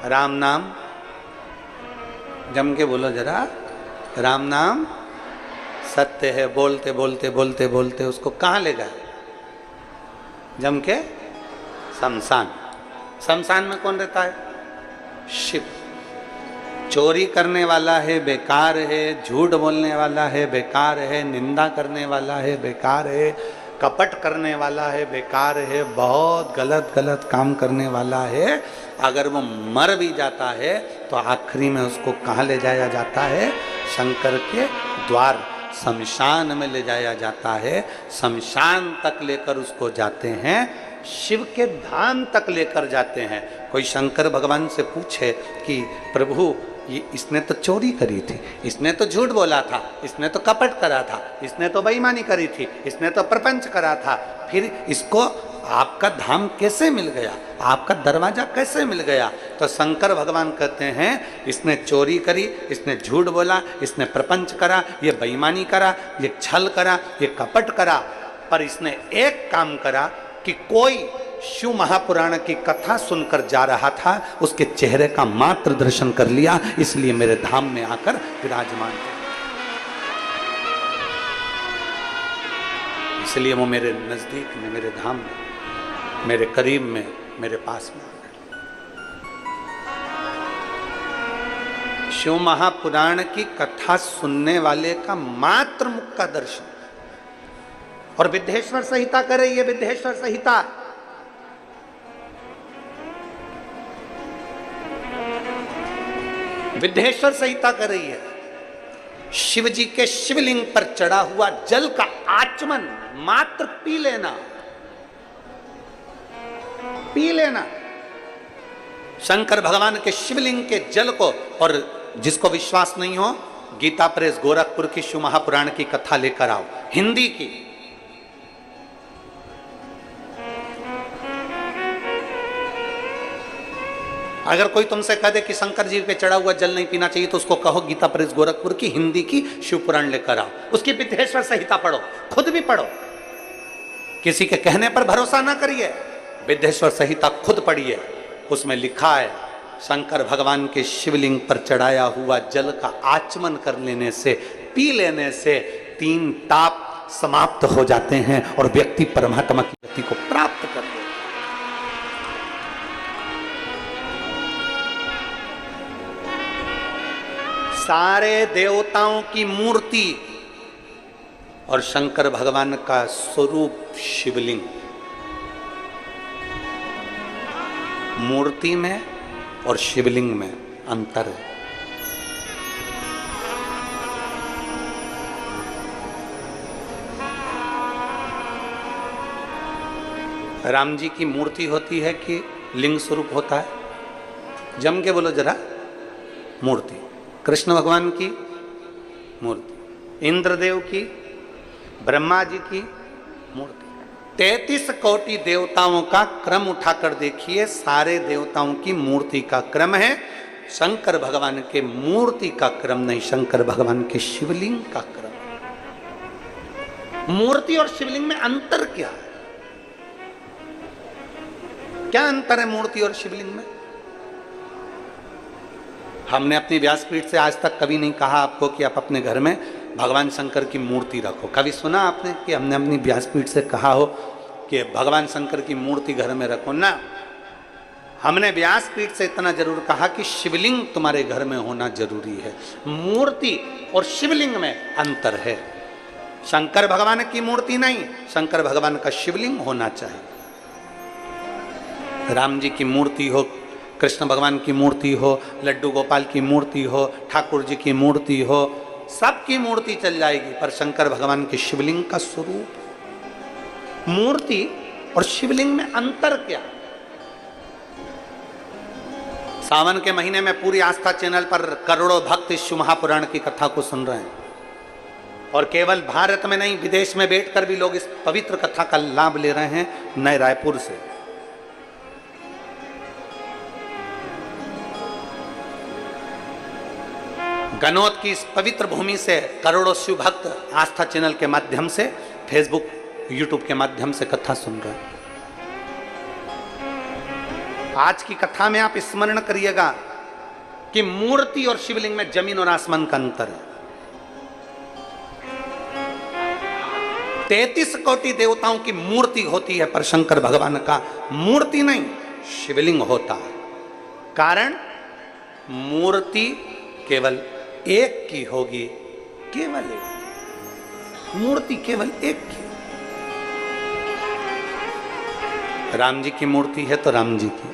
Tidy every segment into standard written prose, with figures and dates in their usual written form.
राम नाम जम के बोलो जरा, राम नाम सत्य है। बोलते बोलते बोलते बोलते उसको कहाँ ले गए? जम के शमशान। शमशान में कौन रहता है? शिव। चोरी करने वाला है बेकार है, झूठ बोलने वाला है बेकार है, निंदा करने वाला है बेकार है, कपट करने वाला है बेकार है, बहुत गलत गलत काम करने वाला है। अगर वो मर भी जाता है तो आखिरी में उसको कहाँ ले जाया जाता है? शंकर के द्वार शमशान में ले जाया जाता है। शमशान तक लेकर उसको जाते हैं, शिव के धाम तक लेकर जाते हैं। कोई शंकर भगवान से पूछे कि प्रभु ये इसने तो चोरी करी थी, इसने तो झूठ बोला था, इसने तो कपट करा था, इसने तो बेईमानी करी थी, इसने तो प्रपंच करा था, फिर इसको आपका धाम कैसे मिल गया, आपका दरवाजा कैसे मिल गया? तो शंकर भगवान कहते हैं इसने चोरी करी, इसने झूठ बोला, इसने प्रपंच करा, ये बेईमानी करा, ये छल करा, ये कपट करा, पर इसने एक काम करा कि कोई शिव महापुराण की कथा सुनकर जा रहा था, उसके चेहरे का मात्र दर्शन कर लिया, इसलिए मेरे धाम में आकर विराजमान है। इसलिए वो मेरे नजदीक में, मेरे धाम में, मेरे करीब में, मेरे पास में आ गए। शिव महापुराण की कथा सुनने वाले का मात्र मुख का दर्शन। और विद्येश्वर संहिता कर रही है, विद्येश्वर संहिता। विद्येश्वर संहिता कर रही है, शिव जी के शिवलिंग पर चढ़ा हुआ जल का आचमन मात्र पी लेना, पी लेना। शंकर भगवान के शिवलिंग के जल को, और जिसको विश्वास नहीं हो, गीता प्रेस गोरखपुर की शिव महापुराण की कथा लेकर आओ, हिंदी की। अगर कोई तुमसे कह दे कि शंकर जी पे चढ़ा हुआ जल नहीं पीना चाहिए, तो उसको कहो गीता प्रेस गोरखपुर की हिंदी की शिव पुराण लेकर आओ, उसकी विद्येश्वर संहिता पढ़ो, खुद भी पढ़ो, किसी के कहने पर भरोसा ना करिए, विद्येश्वर संहिता खुद पढ़िए। उसमें लिखा है शंकर भगवान के शिवलिंग पर चढ़ाया हुआ जल का आचमन कर लेने से, पी लेने से 3 ताप समाप्त हो जाते हैं और व्यक्ति परमात्मा की गति को प्राप्त कर लेता है। सारे देवताओं की मूर्ति और शंकर भगवान का स्वरूप शिवलिंग, मूर्ति में और शिवलिंग में अंतर है। राम जी की मूर्ति होती है कि लिंग स्वरूप होता है? जम के बोलो जरा, मूर्ति। कृष्ण भगवान की मूर्ति, इंद्रदेव की, ब्रह्मा जी की मूर्ति। 33 कोटि देवताओं का क्रम उठाकर देखिए, सारे देवताओं की मूर्ति का क्रम है, शंकर भगवान के मूर्ति का क्रम नहीं, शंकर भगवान के शिवलिंग का क्रम। मूर्ति और शिवलिंग में अंतर क्या है? क्या अंतर है मूर्ति और शिवलिंग में? हमने अपनी व्यासपीठ से आज तक कभी नहीं कहा आपको कि आप अपने घर में भगवान शंकर की मूर्ति रखो। कभी सुना आपने कि हमने अपनी व्यासपीठ से कहा हो कि भगवान शंकर की मूर्ति घर में रखो? ना, हमने व्यासपीठ से इतना जरूर कहा कि शिवलिंग तुम्हारे घर में होना जरूरी है। मूर्ति और शिवलिंग में अंतर है। शंकर भगवान की मूर्ति नहीं, शंकर भगवान का शिवलिंग होना चाहिए। राम जी की मूर्ति हो, कृष्ण भगवान की मूर्ति हो, लड्डू गोपाल की मूर्ति हो, ठाकुर जी की मूर्ति हो, सबकी मूर्ति चल जाएगी, पर शंकर भगवान के शिवलिंग का स्वरूप। मूर्ति और शिवलिंग में अंतर क्या? सावन के महीने में पूरी आस्था चैनल पर करोड़ों भक्त इस शिव महापुराण की कथा को सुन रहे हैं, और केवल भारत में नहीं, विदेश में बैठकर भी लोग इस पवित्र कथा का लाभ ले रहे हैं। नए रायपुर से गनौत की इस पवित्र भूमि से करोड़ों शिव भक्त आस्था चैनल के माध्यम से, फेसबुक, यूट्यूब के माध्यम से कथा सुन रहे हैं। आज की कथा में आप स्मरण करिएगा कि मूर्ति और शिवलिंग में जमीन और आसमान का अंतर है। 33 कोटि देवताओं की मूर्ति होती है, पर शंकर भगवान का मूर्ति नहीं, शिवलिंग होता है। कारण मूर्ति केवल एक की होगी, केवल एक मूर्ति, केवल एक की। राम जी की मूर्ति है तो राम जी की,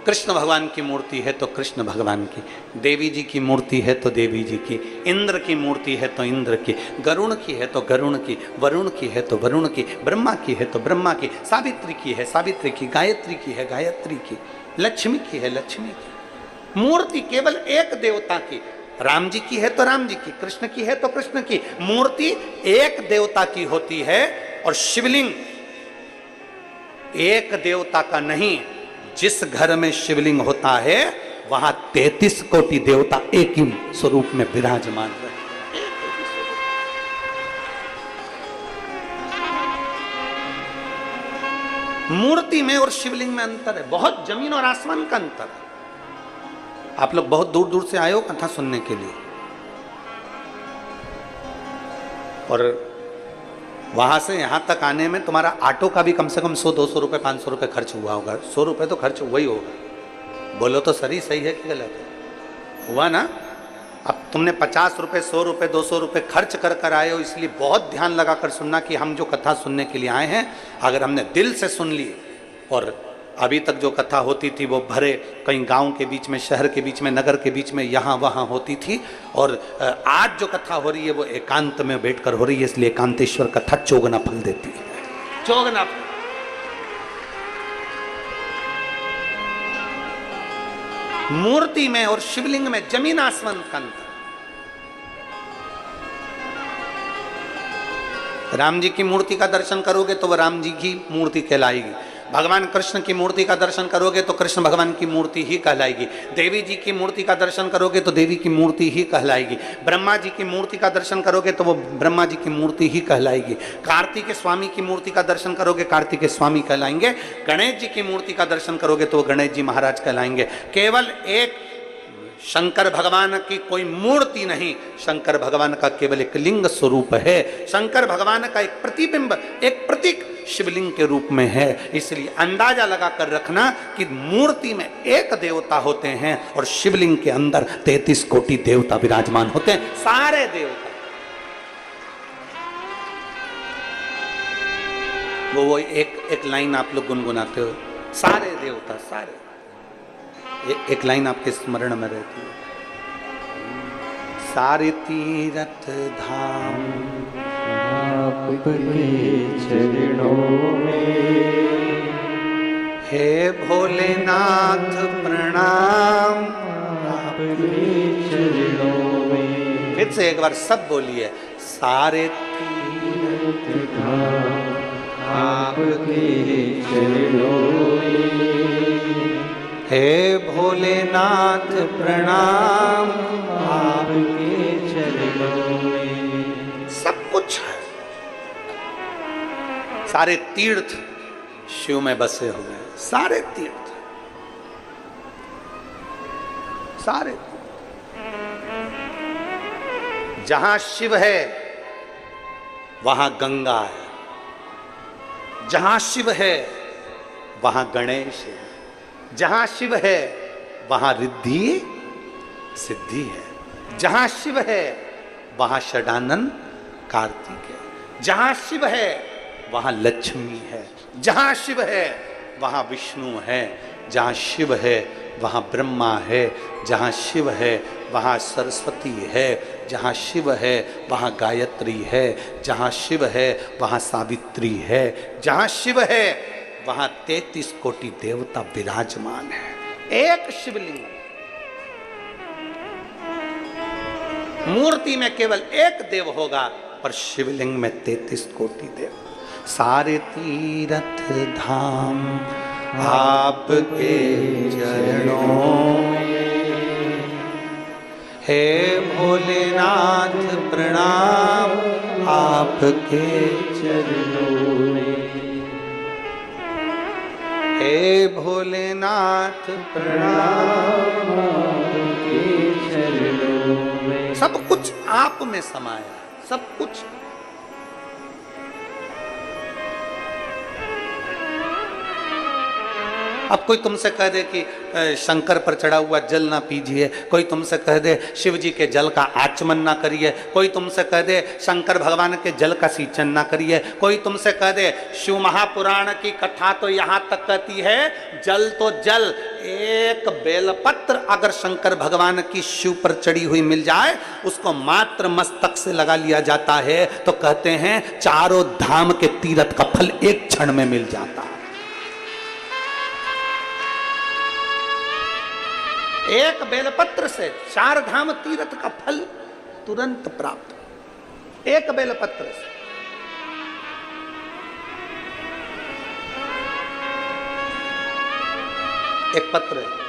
कृष्ण भगवान की मूर्ति है तो कृष्ण भगवान की, देवी जी की मूर्ति है तो देवी जी की, इंद्र की मूर्ति है तो इंद्र की, गरुण की है तो गरुण की, वरुण की है तो वरुण की, ब्रह्मा की है तो ब्रह्मा की, सावित्री की है सावित्री की, गायत्री की है गायत्री की, लक्ष्मी की है लक्ष्मी की। मूर्ति केवल एक देवता की, राम जी की है तो राम जी की, कृष्ण की है तो कृष्ण की। मूर्ति एक देवता की होती है और शिवलिंग एक देवता का नहीं। जिस घर में शिवलिंग होता है वहां 33 कोटि देवता एक ही स्वरूप में विराजमान है। मूर्ति में और शिवलिंग में अंतर है, बहुत जमीन और आसमान का अंतर है। आप लोग बहुत दूर दूर से आए हो कथा सुनने के लिए, और वहां से यहां तक आने में तुम्हारा ऑटो का भी कम से कम 100-200 रुपए 500 रुपए खर्च हुआ होगा। 100 रुपए तो खर्च हुआ ही होगा। बोलो तो सही है कि गलत है? हुआ ना। अब तुमने 50 रुपए 100 रुपए 200 रुपए खर्च कर आए हो, इसलिए बहुत ध्यान लगाकर सुनना कि हम जो कथा सुनने के लिए आए हैं, अगर हमने दिल से सुन ली, और अभी तक जो कथा होती थी वो भरे कहीं गांव के बीच में, शहर के बीच में, नगर के बीच में, यहाँ वहाँ होती थी, और आज जो कथा हो रही है वो एकांत में बैठकर हो रही है, इसलिए एकांतेश्वर कथा चौगुना फल देती है। चौगुना फल। मूर्ति में और शिवलिंग में जमीन आसमान का अंतर। राम जी की मूर्ति का दर्शन करोगे तो वह राम जी की मूर्ति कहलाएगी। भगवान कृष्ण की मूर्ति का दर्शन करोगे तो कृष्ण भगवान की मूर्ति ही कहलाएगी। देवी जी की मूर्ति का दर्शन करोगे तो देवी की मूर्ति ही कहलाएगी। ब्रह्मा जी की मूर्ति का दर्शन करोगे तो वो ब्रह्मा जी की मूर्ति ही कहलाएगी। कार्तिक स्वामी की मूर्ति का दर्शन करोगे कार्तिक स्वामी कहलाएंगे। गणेश जी की मूर्ति का दर्शन करोगे तो वो गणेश जी महाराज कहलाएंगे। केवल एक शंकर भगवान की कोई मूर्ति नहीं, शंकर भगवान का केवल एक लिंग स्वरूप है। शंकर भगवान का एक प्रतिबिंब, एक प्रतीक शिवलिंग के रूप में है। इसलिए अंदाजा लगाकर रखना कि मूर्ति में एक देवता होते हैं और शिवलिंग के अंदर 33 कोटि देवता विराजमान होते हैं। सारे देवता वो एक लाइन आप लोग गुनगुनाते हो, सारे देवता, सारे एक लाइन आपके स्मरण में रहती है। सारे तीरथ धाम आपके चरणों में, हे भोलेनाथ प्रणाम आपके चरणों में। फिर से एक बार सब बोलिए, सारे तीरथ धाम आपके चरणों में, हे भोलेनाथ प्रणाम आपके चरणों में। सब कुछ है, सारे तीर्थ शिव में बसे हुए हैं। सारे तीर्थ, सारे जहां शिव है वहां गंगा है, जहां शिव है वहां गणेश है, जहां शिव है वहां रिद्धि सिद्धि है, जहां शिव है वहां षडानन कार्तिक है, जहां शिव है वहां लक्ष्मी है, जहां शिव है वहां विष्णु है, जहां शिव है वहां ब्रह्मा है, जहां शिव है वहां सरस्वती है, जहां शिव है वहां गायत्री है, जहां शिव है वहां सावित्री है, जहां शिव है वहां 33 कोटि देवता विराजमान है। एक शिवलिंग, मूर्ति में केवल एक देव होगा पर शिवलिंग में 33 कोटि देव। सारे तीर्थ धाम आपके चरणों में, हे भोलेनाथ प्रणाम आपके चरणों में, हे भोलेनाथ प्रणाम, सब कुछ आप में समाया, सब कुछ। अब कोई तुमसे कह दे कि शंकर पर चढ़ा हुआ जल ना पीजिए, कोई तुमसे कह दे शिव जी के जल का आचमन ना करिए, कोई तुमसे कह दे शंकर भगवान के जल का सींचन ना करिए, कोई तुमसे कह दे शिव महापुराण की कथा तो यहाँ तक कहती है जल तो जल, एक बेलपत्र अगर शंकर भगवान की शिव पर चढ़ी हुई मिल जाए, उसको मात्र मस्तक से लगा लिया जाता है, तो कहते हैं चारों धाम के तीर्थ का फल एक क्षण में मिल जाता है। एक बेलपत्र से 4 धाम तीर्थ का फल तुरंत प्राप्त, एक बेलपत्र से। एक पत्र है,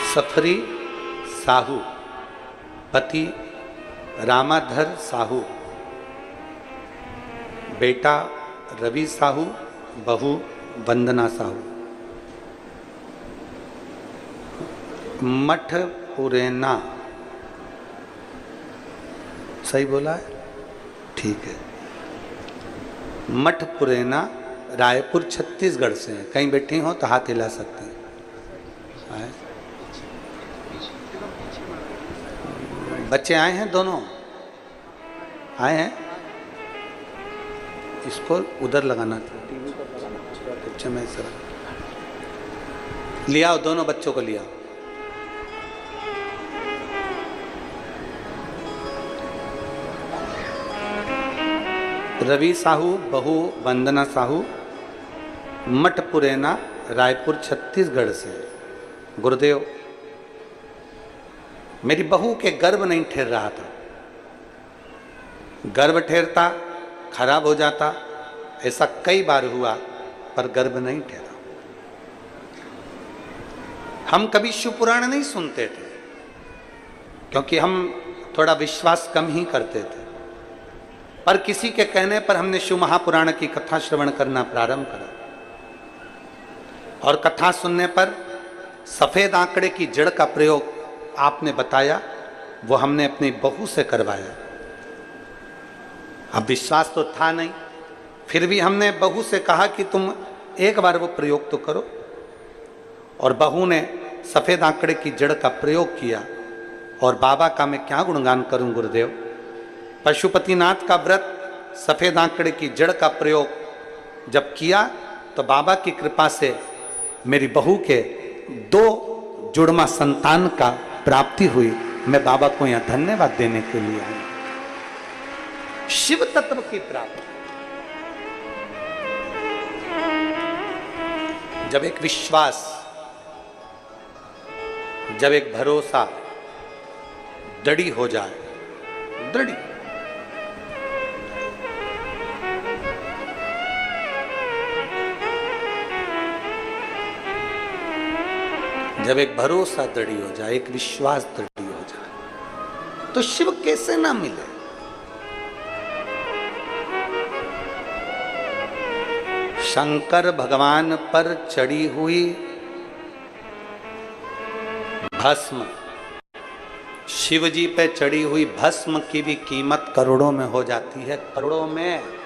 सफरी साहू, पति रामाधर साहू, बेटा रवि साहू, बहू वंदना साहू, मठ पुरेना, सही बोला है? ठीक है। मठ पुरेना रायपुर छत्तीसगढ़ से हैं। कहीं बैठी हो तो हाथ हिला सकते हैं। बच्चे आए हैं, दोनों आए हैं। इसको उधर लगाना था, टीवी पर लगाना। अच्छा, मैं सर लिया आओ, दोनों बच्चों को लिया। रवि साहू, बहू वंदना साहू, मठ पुरेना रायपुर छत्तीसगढ़ से। गुरुदेव, मेरी बहू के गर्भ नहीं ठहर रहा था, गर्भ ठहरता खराब हो जाता, ऐसा कई बार हुआ, पर गर्भ नहीं ठहरा। हम कभी शिव पुराण नहीं सुनते थे, क्योंकि हम थोड़ा विश्वास कम ही करते थे, पर किसी के कहने पर हमने शिव महापुराण की कथा श्रवण करना प्रारंभ करा। और कथा सुनने पर सफेद आंकड़े की जड़ का प्रयोग आपने बताया, वो हमने अपनी बहू से करवाया। अब विश्वास तो था नहीं, फिर भी हमने बहू से कहा कि तुम एक बार वो प्रयोग तो करो। और बहू ने सफेद आंकड़े की जड़ का प्रयोग किया। और बाबा का मैं क्या गुणगान करूं गुरुदेव। पशुपतिनाथ का व्रत, सफेद आंकड़े की जड़ का प्रयोग जब किया, तो बाबा की कृपा से मेरी बहू के 2 जुड़वा संतान का प्राप्ति हुई। मैं बाबा को यहां धन्यवाद देने के लिए आया। शिव तत्व की प्राप्ति, जब एक विश्वास, जब एक भरोसा दृढ़ हो जाए, दृढ़, जब एक भरोसा दृढ़ हो जाए, एक विश्वास दृढ़ हो जाए, तो शिव कैसे ना मिले। शंकर भगवान पर चढ़ी हुई भस्म, शिव जी पे चढ़ी हुई भस्म की भी कीमत करोड़ों में हो जाती है, करोड़ों में।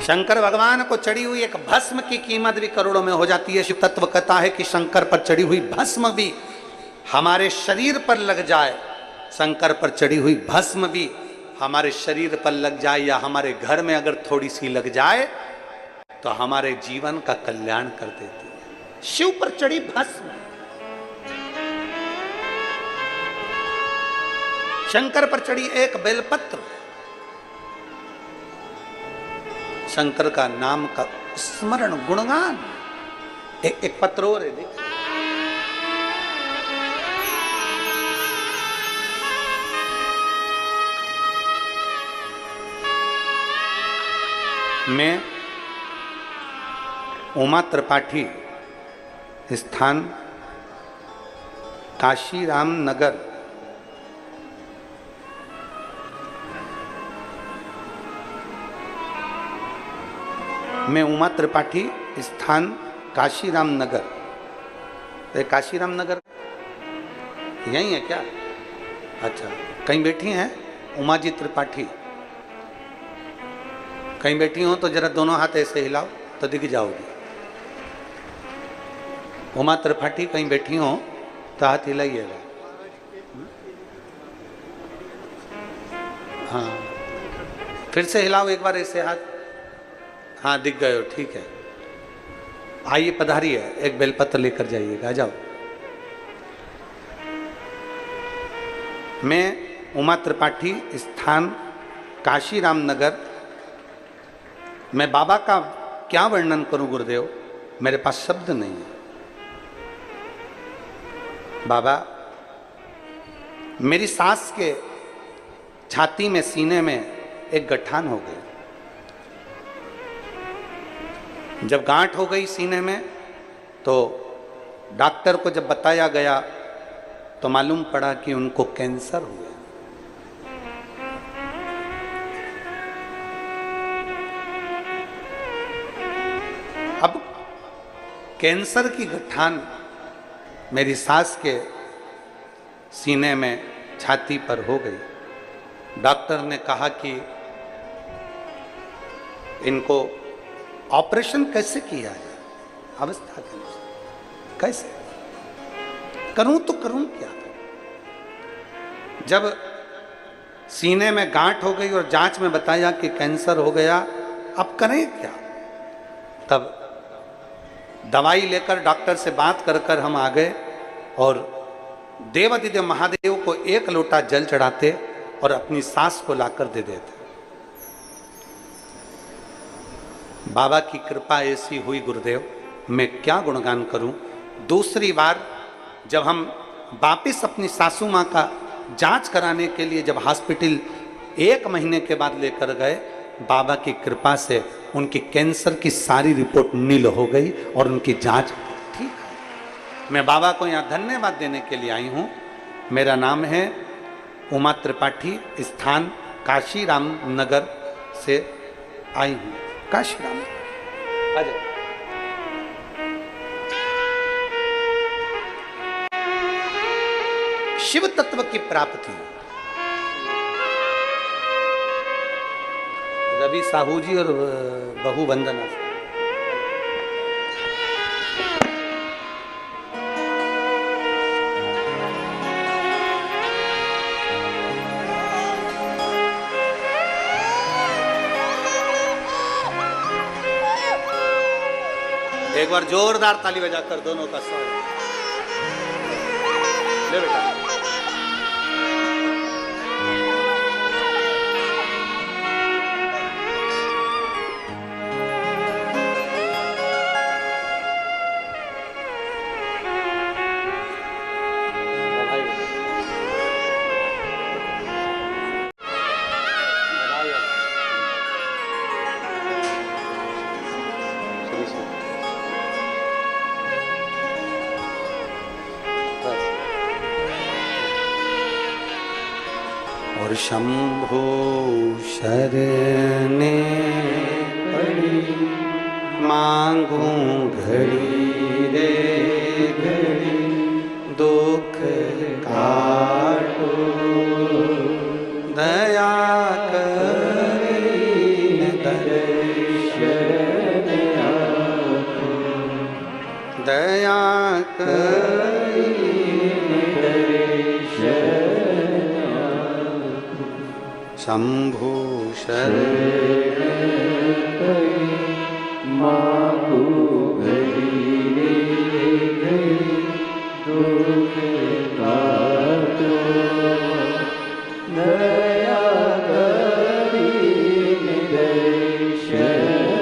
शंकर भगवान को चढ़ी हुई एक भस्म की कीमत भी करोड़ों में हो जाती है। शिव तत्व कहता है कि शंकर पर चढ़ी हुई भस्म भी हमारे शरीर पर लग जाए, शंकर पर चढ़ी हुई भस्म भी हमारे शरीर पर लग जाए, या हमारे घर में अगर थोड़ी सी लग जाए, तो हमारे जीवन का कल्याण कर देती है। शिव पर चढ़ी भस्म, शंकर पर चढ़ी एक बेलपत्र, शंकर का नाम का स्मरण गुणगान। एक पत्र और है, देखिए। मैं उमा त्रिपाठी, स्थान काशीराम नगर, मैं उमा त्रिपाठी, स्थान काशीराम नगर। काशीराम नगर यही है क्या? अच्छा, कहीं बैठी हैं उमा जी त्रिपाठी? कहीं बैठी हो तो जरा दोनों हाथ ऐसे हिलाओ तो दिख जाओगी। उमा त्रिपाठी कहीं बैठी हो तो हाथ हिलाइएगा। हाँ, फिर से हिलाओ एक बार ऐसे हाथ। हाँ, दिख गए हो, ठीक है। आइए, पधारिए, एक बेलपत्र लेकर जाइएगा, जाओ। मैं उमा त्रिपाठी, स्थान काशीराम नगर। मैं बाबा का क्या वर्णन करूं गुरुदेव, मेरे पास शब्द नहीं है। बाबा मेरी सास के छाती में, सीने में एक गठान हो गई। जब गांठ हो गई सीने में तो डॉक्टर को जब बताया गया तो मालूम पड़ा कि उनको कैंसर हुआ। अब कैंसर की गठान मेरी सास के सीने में, छाती पर हो गई। डॉक्टर ने कहा कि इनको ऑपरेशन कैसे किया जाए, अवस्था के अनुसार कैसे करूं तो करूं क्या। जब सीने में गांठ हो गई और जांच में बताया कि कैंसर हो गया, अब करें क्या। तब दवाई लेकर डॉक्टर से बात कर कर हम आ गए और देवादिदेव महादेव को एक लोटा जल चढ़ाते और अपनी सास को लाकर दे देते। बाबा की कृपा ऐसी हुई गुरुदेव, मैं क्या गुणगान करूं। दूसरी बार जब हम वापिस अपनी सासू माँ का जांच कराने के लिए जब हॉस्पिटल 1 महीने के बाद लेकर गए, बाबा की कृपा से उनकी कैंसर की सारी रिपोर्ट नील हो गई और उनकी जांच ठीक है। मैं बाबा को यहाँ धन्यवाद देने के लिए आई हूँ। मेरा नाम है उमा त्रिपाठी, स्थान काशीराम नगर से आई हूँ। काशीराम आ जाओ। शिव तत्व की प्राप्ति। रवि साहू जी और बहू वंदना। एक बार जोरदार ताली बजाकर दोनों का स्वागत। ले बेटा। और शंभो शरणे पड़ी, मांगूं घड़ी रे घड़ी, दुख काटो दया करीन दर्शन आपो, दया करीन दर्शन। शंभो शरण मांगू घड़ी रे घड़ी, दुख काटो दया करीन दर्शन।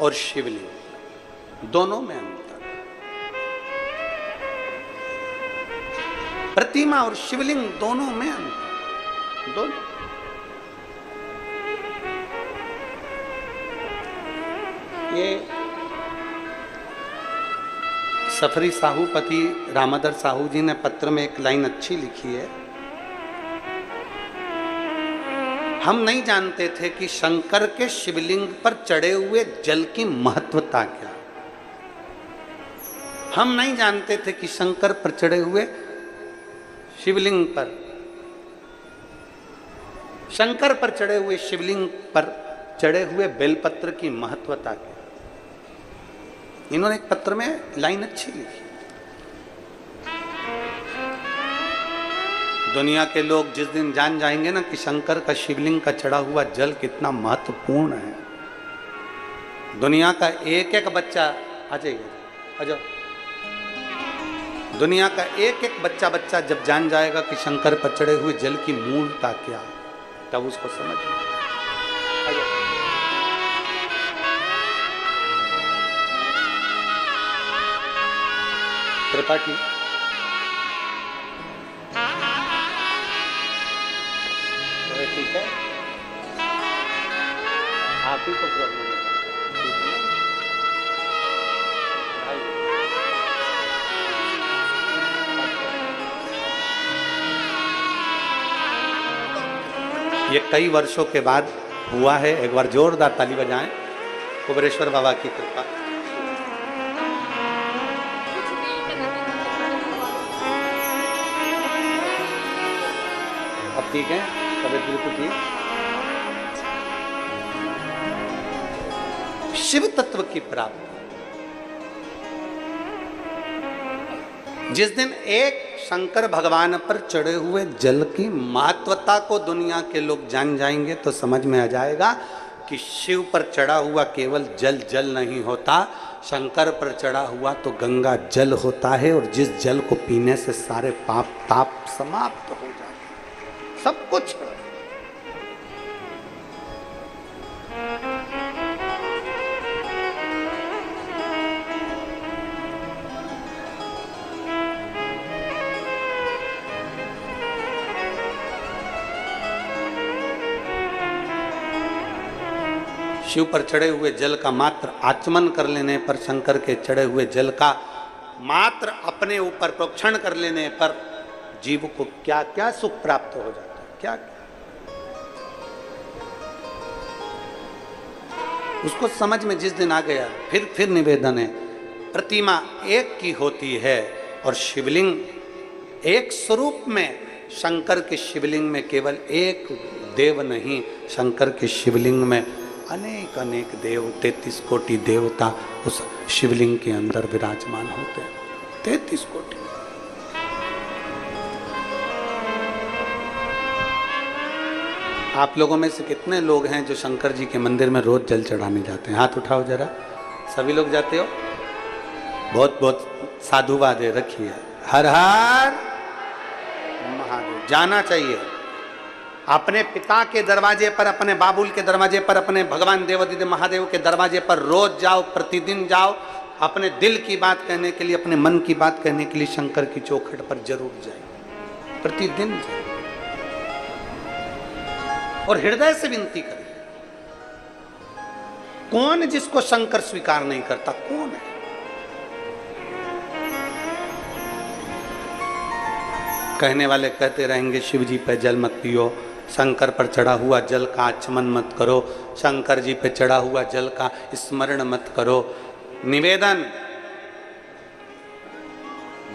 और शिवलिंग दोनों में अंतर। प्रतिमा और शिवलिंग दोनों में अंतर, दोनों। ये सफरी साहूपति रामाधर साहू जी ने पत्र में एक लाइन अच्छी लिखी है। हम नहीं जानते थे कि शंकर के शिवलिंग पर चढ़े हुए जल की महत्वता क्या। हम नहीं जानते थे कि शंकर पर चढ़े हुए शिवलिंग पर, शंकर पर चढ़े हुए शिवलिंग पर चढ़े हुए बेलपत्र की महत्वता क्या। इन्होंने एक पत्र में लाइन अच्छी लिखी। दुनिया के लोग जिस दिन जान जाएंगे ना कि शंकर का शिवलिंग का चढ़ा हुआ जल कितना महत्वपूर्ण है, दुनिया का एक एक बच्चा, आ जाइए आ जाओ, दुनिया का एक एक बच्चा जब जान जाएगा कि शंकर पर चढ़े हुए जल की मूलता क्या, तब उसको समझ में आ जाओ। त्रिपाठी ठीक है, आप ही को प्रॉब्लम है, ठीक है ना? ये कई वर्षों के बाद हुआ है। एक बार जोरदार ताली बजाएं, कुबेरेश्वर बाबा की कृपा। अब ठीक है, तबियत बिल्कुल ठीक। शिव तत्व की प्राप्ति, जिस दिन एक शंकर भगवान पर चढ़े हुए जल की महत्वता को दुनिया के लोग जान जाएंगे तो समझ में आ जाएगा कि शिव पर चढ़ा हुआ केवल जल जल नहीं होता, शंकर पर चढ़ा हुआ तो गंगा जल होता है, और जिस जल को पीने से सारे पाप ताप समाप्त हो जाते, सब कुछ। शिव पर चढ़े हुए जल का मात्र आचमन कर लेने पर, शंकर के चढ़े हुए जल का मात्र अपने ऊपर प्रोक्षण कर लेने पर जीव को क्या क्या सुख प्राप्त हो जाता है, क्या क्या उसको समझ में जिस दिन आ गया। फिर निवेदन है, प्रतिमा एक की होती है और शिवलिंग एक स्वरूप में। शंकर के शिवलिंग में केवल एक देव नहीं, शंकर के शिवलिंग में अनेक अनेक देव, 33 कोटि देवता उस शिवलिंग के अंदर विराजमान होते हैं, 33 कोटि। आप लोगों में से कितने लोग हैं जो शंकर जी के मंदिर में रोज जल चढ़ाने जाते हैं? हाथ उठाओ जरा। सभी लोग जाते हो? बहुत बहुत साधुवाद है, रखिए। हर हर महादेव। जाना चाहिए। अपने पिता के दरवाजे पर, अपने बाबुल के दरवाजे पर, अपने भगवान देवादिदेव महादेव के दरवाजे पर रोज जाओ, प्रतिदिन जाओ। अपने दिल की बात कहने के लिए, अपने मन की बात कहने के लिए शंकर की चौखट पर जरूर जाए, प्रतिदिन जाए और हृदय से विनती करें। कौन जिसको शंकर स्वीकार नहीं करता? कौन है? कहने वाले कहते रहेंगे शिव जी पे जल मत पियो, शंकर पर चढ़ा हुआ जल का आचमन मत करो, शंकर जी पे चढ़ा हुआ जल का स्मरण मत करो। निवेदन,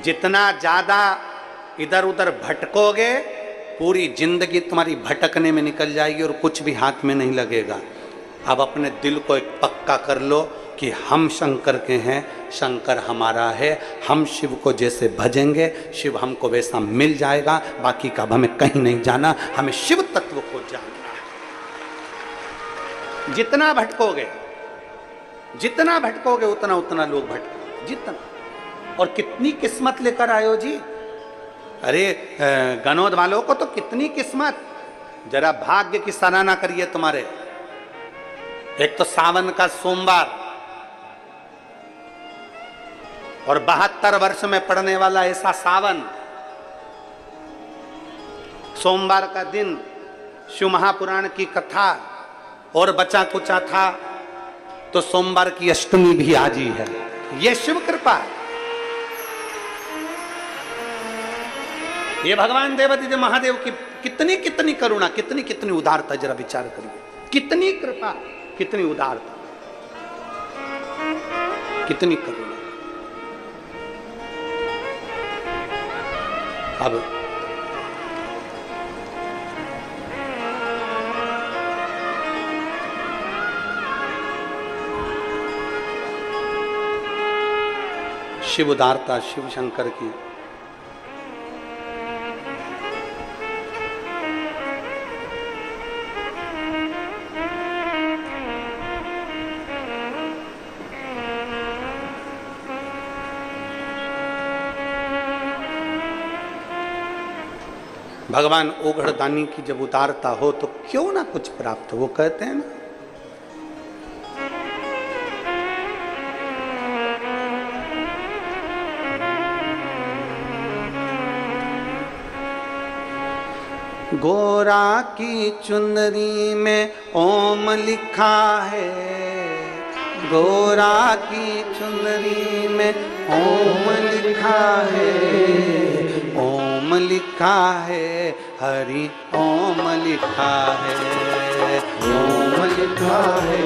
जितना ज्यादा इधर उधर भटकोगे पूरी जिंदगी तुम्हारी भटकने में निकल जाएगी और कुछ भी हाथ में नहीं लगेगा। अब अपने दिल को एक पक्का कर लो कि हम शंकर के हैं, शंकर हमारा है। हम शिव को जैसे भजेंगे शिव हमको वैसा मिल जाएगा। बाकी का अब हमें कहीं नहीं जाना, हमें शिव तत्व को जानना है। जितना भटकोगे उतना उतना लोग भटको, जितना। और कितनी किस्मत लेकर आयो जी। अरे गनौद वालों को तो कितनी किस्मत, जरा भाग्य की सराहना करिए तुम्हारे। एक तो सावन का सोमवार, और 72 वर्ष में पड़ने वाला ऐसा सावन, सोमवार का दिन शिव महापुराण की कथा और बचा कुचा था तो सोमवार की अष्टमी भी आज ही है। ये शिव कृपा, ये भगवान देवादिदेव महादेव की कितनी कितनी करुणा, कितनी कितनी उदारता, जरा विचार करिए। कितनी कृपा, कितनी उदारता, कितनी करुणा। अब शिव उदारता, शिव शंकर की भगवान ओघड़दानी की जब उदारता हो तो क्यों ना कुछ प्राप्त हो। वो कहते हैं ना, गोरा की चुनरी में ओम लिखा है, गोरा की चुनरी में ओम लिखा है, ओम लिखा है, हरि ओम लिखा है, ओम लिखा है,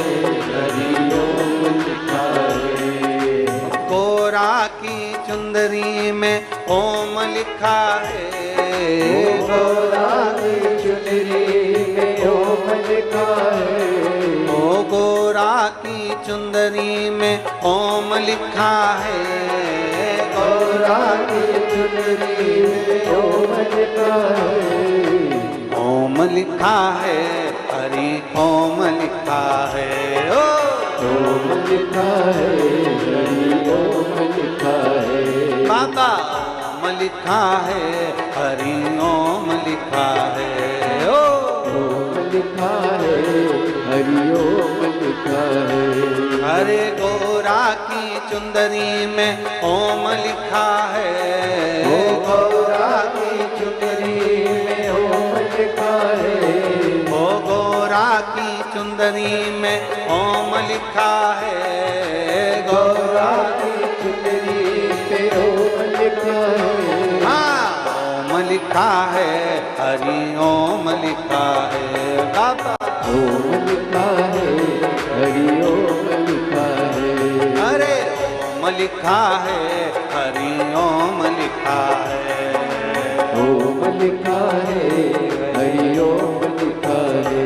हरि ओम लिखा है। गोरा की चुंदरी में ओम लिखा है, गोरा की चुंदरी में ओम लिखा है, ओ गोरा की चुंदरी में ओम लिखा है, गोरा की चुंदरी में ओम लिखा है, ओम लिखा है, हरि ओम लिखा है, ओम लिखा है, हरि ओम लिखा है, बाबा ओम लिखा है, हरि ओम लिखा है, ओम लिखा है, हरि ओम लिखा है। हरे गोरा की चुंदरी में ओम लिखा है, गोरा की चुंदरी में ओम लिखा है, ओ गोरा की चुंदरी में ओम लिखा है, गोरा की चुंदरी में ओम लिखा है, हाँ ओम लिखा है, हरि ओम लिखा है, बाबा ओम लिखा है, हरि ओम लिखा है, अरे ओम लिखा है, हरि ओम लिखा है, ओम लिखा है, हरि ओम लिखा है।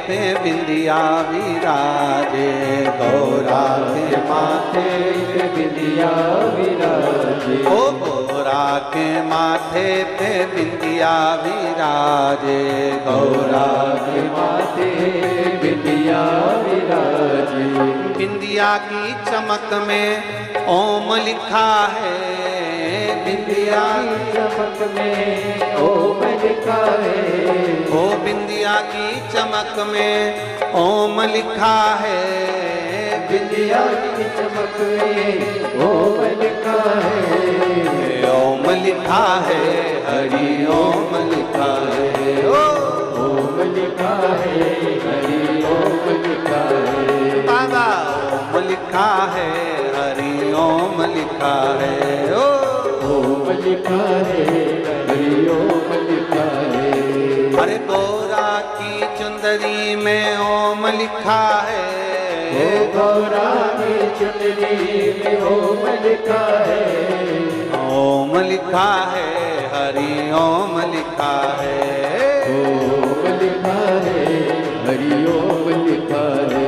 पे बिंदिया विराजे, गौरा के माथे पे बिंदिया विराजे, ओ गौरा के माथे पे बिंदिया विराजे, गौरा के माथे बिंदिया विराजे। बिंदिया की चमक में ओम लिखा है, बिंदिया की चमक में ओम लिखा है, ओ बिंदिया की चमक में ओम लिखा है, बिंदिया की चमक में ओम लिखा है, ओम लिखा है, हरि ओम लिखा है, ओम लिखा है, हरि ओम लिखा है, बाबा ओम लिखा है, हरि ओम लिखा है, ओम लिखा है, हरि ओम लिखा है। अरे गौरा की चुंदरी में ओम लिखा है, ओ गौरा की चुंदरी में ओम लिखा है, ओम लिखा है, हरि ओम लिखा है, ओम लिखा है, हरि ओम लिखा है।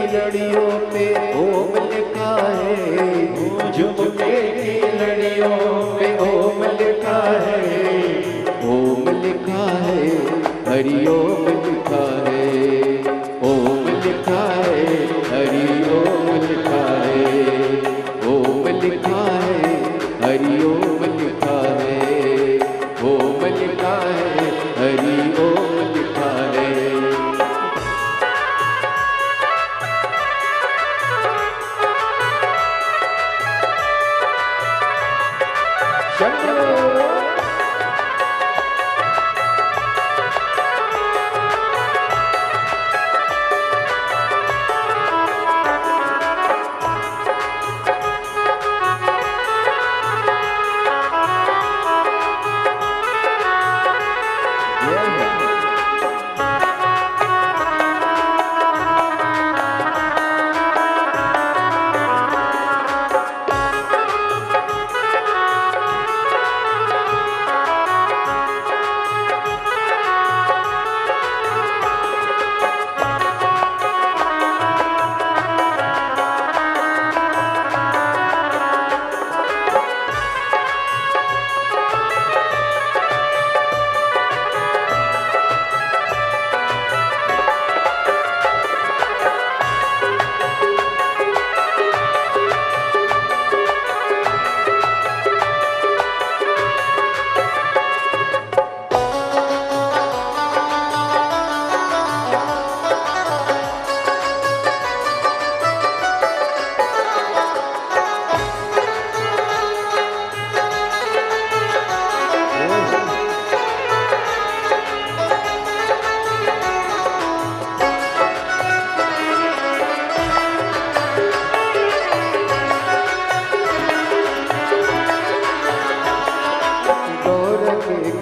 लड़ियों पे ओम लिखा है, झुमके की लड़ियों पे ओम लिखा है, ओम लिखा है, हरि ओम लिखा है, ओम लिखा है, हरि ओम लिखा है, ओम लिखा है, हरि ओम लिखा है, ओम लिखा है, हरि ओम लिखा है।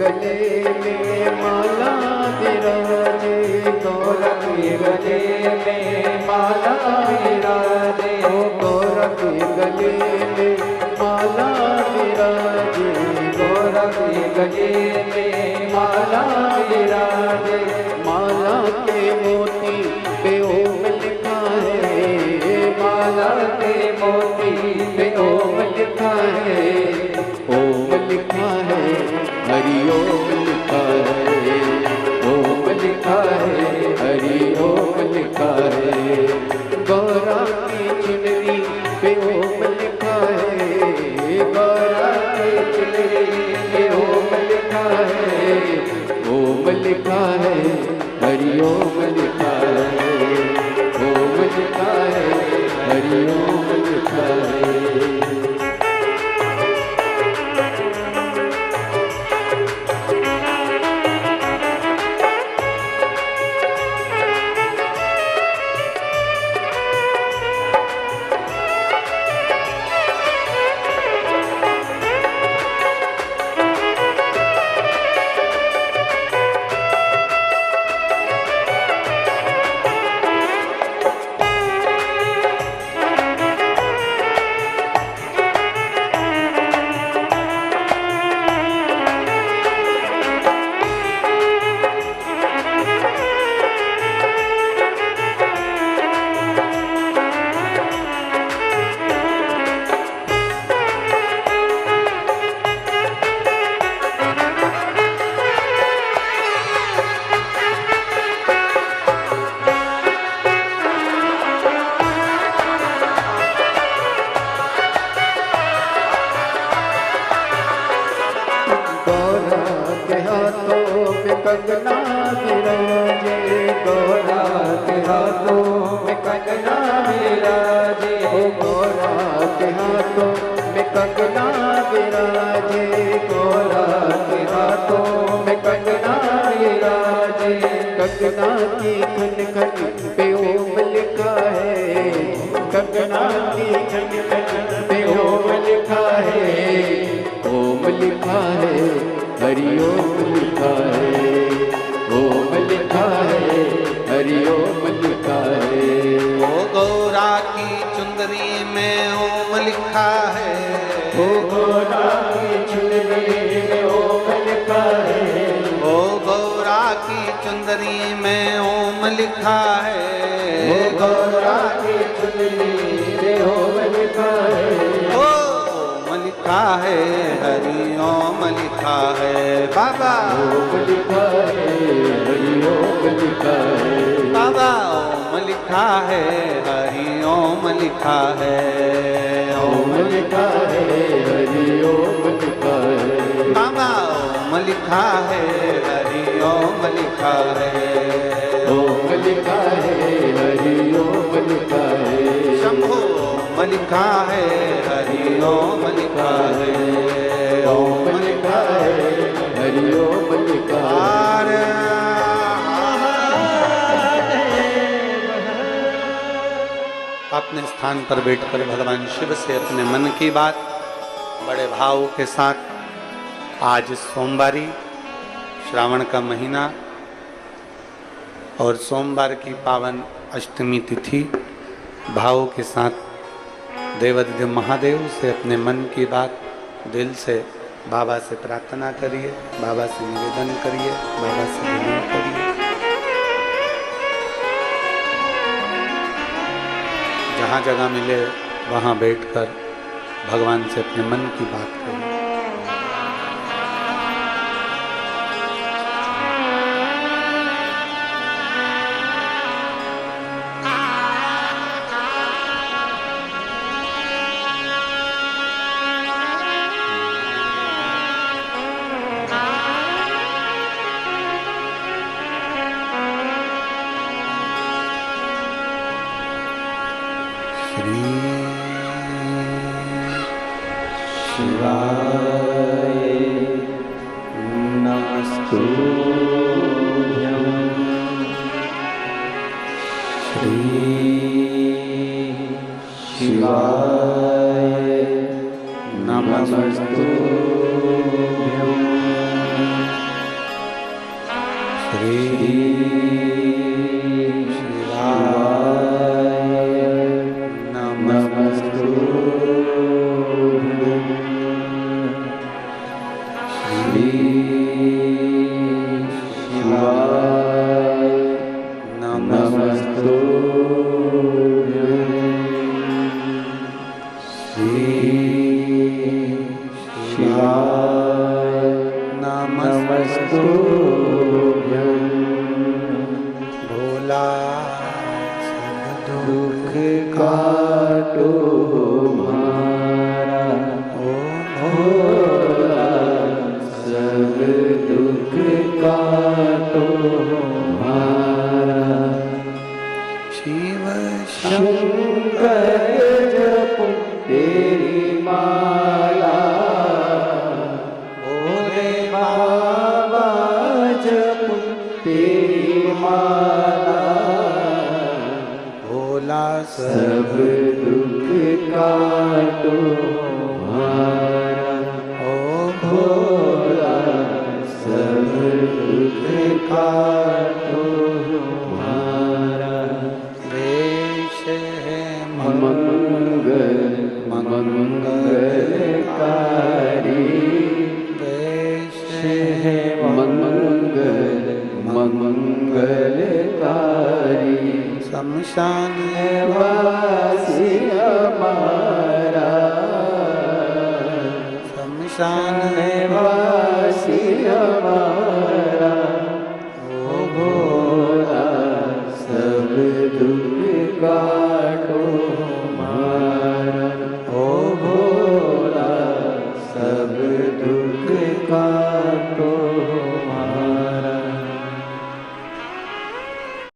गले में माला विराजे, गौरा के गले में माला विराजे, गौरा के गले में माला विराजे, गौरा के गले में माला विराजे। माला के मोती पे ओम लिखा है, माला के मोती पे ओम लिखा है, ओम लिखा है, हरि ओम लिखा है, ओम लिखा है, हरि ओम लिखा है। गौरा की चुनरी पे ओम लिखा है, गौरा की चुनरी पे ओम लिखा है, ओम लिखा है, हरि ओम लिखा है, ओम लिखा है, हरि ओम लिखा है। कंगना विराजे, गौरा के हाथों में कंगना विराजे, गौरा के हाथों में कंगना विराजे, गौरा के हाथों में कंगना विराजे। कंगना की खन खन पे ओम लिखा है, कंगना की खन खन पे ओम लिखा है, ओम लिखा है, हरि ओम लिखा है, ओम लिखा है, हरि ओम लिखा है। ओ गौरा की चुंदरी में ओम लिखा है, ओ गौरा की चुनरी में ओम लिखा है, ओ गौरा की चुंदरी में ओम लिखा है, ओ गौरा की चुनरी में ओम लिखा है, ओम लिखा है, हरि ओम लिखा है। बाबा ओम लिखा है, हरि ओम लिखा है, बाबा ओम लिखा है, हरि ओम लिखा है, ओम लिखा है, हरि ओम लिखा है, बाबा ओम लिखा है, हरि ओम लिखा है, ओम लिखा है, हरि ओम लिखा है, शंभो ओम लिखा है, हरि ओम लिखा है, ओम लिखा है, हरि ओम लिखा है। अपने स्थान पर बैठकर भगवान शिव से अपने मन की बात बड़े भाव के साथ। आज सोमवारी, श्रावण का महीना और सोमवार की पावन अष्टमी तिथि, भाव के साथ देवाधिदेव महादेव से अपने मन की बात दिल से बाबा से प्रार्थना करिए, बाबा से निवेदन करिए, बाबा से विनती करिए। जहाँ जगह मिले वहाँ बैठकर भगवान से अपने मन की बात करिए। शिवाय नमस्तुभ्यं भोला दुख काटो मारा भोला सब दुख काटो मारा शिव शंकर जपो तेरी माला भोले बाबा जपो तेरी माला भोला सब दुख काटो मारा ओ भोला सब दुख काटो मारा वेश है मंगल मंगलकारी वेश है मंगल मंगलकारी शमशान वासी हमारा शमशान वासी हमारा ओ भोला सब दुख का